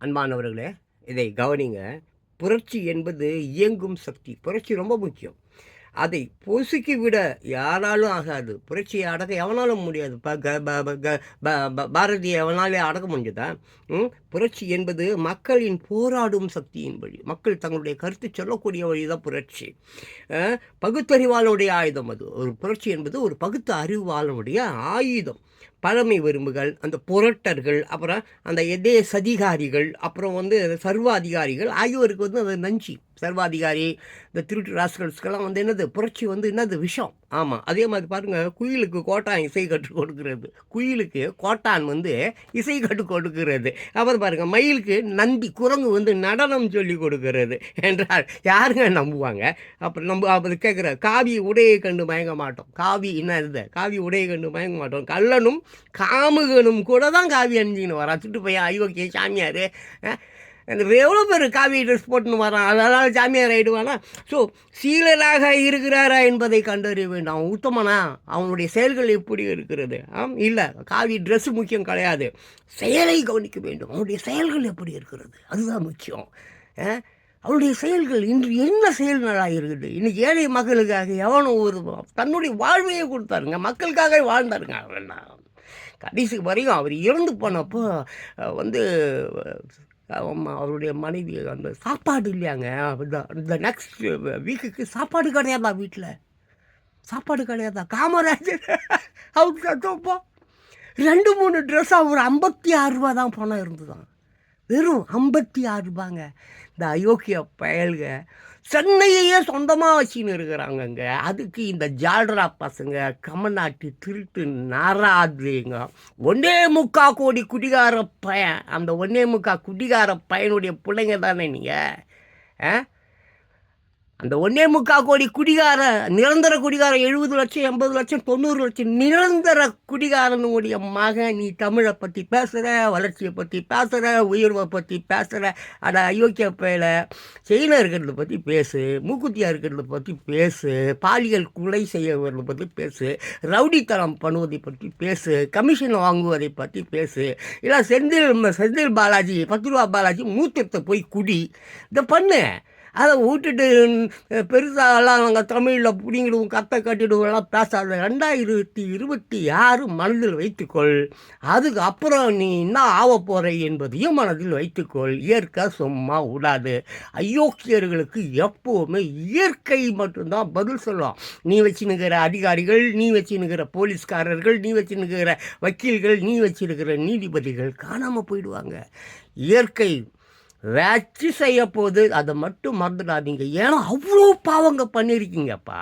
அன்பானவர்களே, இதை கவனிங்க. புரட்சி என்பது இயங்கும் சக்தி. புரட்சி ரொம்ப முக்கியம். அதை பொசுக்கி விட யாராலும் ஆகாது. புரட்சியை அடக்க எவனாலும் முடியாது. ப க ப ப க ப ப பாரதிய எவனாலே அடக்க முடிஞ்சதா? புரட்சி என்பது மக்களின் போராடும் சக்தியின் வழி. மக்கள் தங்களுடைய கருத்து சொல்லக்கூடிய வழி தான் புரட்சி. பகுத்தறிவாளனுடைய ஆயுதம் அது. ஒரு புரட்சி என்பது ஒரு பகுத்து அறிவாளனுடைய ஆயுதம். பழமை விரும்புகள், அந்த புரட்டர்கள், அப்புறம் அந்த எதே சதிகாரிகள், அப்புறம் சர்வாதிகாரிகள் ஆகியோருக்கு அது நஞ்சு. சர்வாதிகாரி, இந்த திருட்டு ராஸ்கல்ஸ்க்கெல்லாம் என்னது புரட்சி என்னது விஷம். ஆமாம், அதே மாதிரி பாருங்கள், குயிலுக்கு கோட்டான் இசை கற்றுக் கொடுக்கிறது. குயிலுக்கு கோட்டான் இசை கற்றுக் கொடுக்கிறது. அப்புறம் பாருங்கள், மயிலுக்கு நந்தி குரங்கு நடனம் சொல்லி கொடுக்கிறது என்றால் யாருங்க நம்புவாங்க? அப்புறம் அப்படி கேட்குற காவி உடையை கண்டு மயங்க மாட்டோம். காவி என்ன இருந்த காவி உடையை கண்டு மயங்க மாட்டோம். கள்ளனும் காமுகனும் கூட தான் காவி அணிஞ்சின்னு வரான். சுட்டு பையன் ஐயோக்கிய சாமியார் எவ்வளோ பேர் காவி ட்ரெஸ் போட்டுன்னு வரான். அதனால் சாமியார் ஆகிடுவானா? ஸோ சீலனாக இருக்கிறாரா என்பதை கண்டறிய வேண்டும். அவன் உத்தமனா? அவனுடைய செயல்கள் எப்படி இருக்கிறது? இல்லை, காவி ட்ரெஸ்ஸு முக்கியம் கிடையாது. செயலை கவனிக்க வேண்டும். அவனுடைய செயல்கள் எப்படி இருக்கிறது, அதுதான் முக்கியம். அவனுடைய செயல்கள் இன்று என்ன செயல்களாக இருக்குது? இன்றைக்கி ஏழை மக்களுக்காக எவனும் தன்னுடைய வாழ்வையே கொடுத்தாருங்க. மக்களுக்காக வாழ்ந்தாருங்க. கடைசி வரையும் அவர் இறந்து போனப்போ அவருடைய மனைவி அந்த சாப்பாடு இல்லையாங்க. இந்த நெக்ஸ்ட் வீக்குக்கு சாப்பாடு கிடையாதா? வீட்டில் சாப்பாடு கிடையாதா? காமராஜர் அவருக்கு சத்தப்போ 2-3 ட்ரெஸ் அவர் 56 ரூபா தான் பணம் இருந்துதான். வெறும் 56 ரூபாங்க. இந்த அயோக்கிய பயல்க சென்னையே சொந்தமாக வச்சுன்னு இருக்கிறாங்கங்க. அதுக்கு இந்த ஜால்ரா பசங்க கமநாட்டு திருட்டு நாராதுங்க. 1.25 கோடி குடிகார பையன், அந்த 1.25 குடிகார பையனுடைய பிள்ளைங்க தானே நீங்கள்? அந்த 1.25 கோடி குடிகார, நிரந்தர குடிகார 70 லட்சம் 80 லட்சம் 90 லட்சம் நிரந்தர குடிகாரனுடைய மகன். நீ தமிழை பற்றி பேசுகிற, வளர்ச்சியை பற்றி பேசுகிற, உயர்வை பற்றி பேசுகிற, அதை அயோக்கிய பயில செயினாக இருக்கிறத பற்றி பேசு, மூக்குத்தியாக இருக்கிறத பற்றி பேசு, பாலியல் கொலை செய்யறதை பற்றி பேசு, ரவுடித்தனம் பண்ணுவதை பற்றி பேசு, கமிஷன் வாங்குவதை பற்றி பேசு. இல்லை செந்தில் பாலாஜி 10 ரூபா பாலாஜி மூத்தத்தை போய் குடி, இதை பண்ணு. அதை விட்டுட்டு பெருசாகலாம் நாங்கள் தமிழில் பிடிங்கிடுவோம், கத்தை கட்டிடுவோம்லாம் பேசாத. 2026 மனதில் வைத்துக்கொள். அதுக்கு அப்புறம் நீ என்ன ஆக போகிற என்பதையும் மனதில் வைத்துக்கொள். இயற்கை சும்மா விடாது. அயோக்கியர்களுக்கு எப்போவுமே இயற்கை மட்டும்தான் பதில் சொல்லும். நீ வச்சுன்னுக்கிற அதிகாரிகள், நீ வச்சுன்னுக்கிற போலீஸ்காரர்கள், நீ வச்சுன்னுக்கிற வக்கீல்கள், நீ வச்சுருக்கிற நீதிபதிகள் காணாமல் போயிடுவாங்க. இயற்கை வச்சு செய்ய போது அதை மட்டும் மறந்துடாதீங்க. ஏன்னா அவ்வளோ பாவங்க பண்ணியிருக்கீங்கப்பா.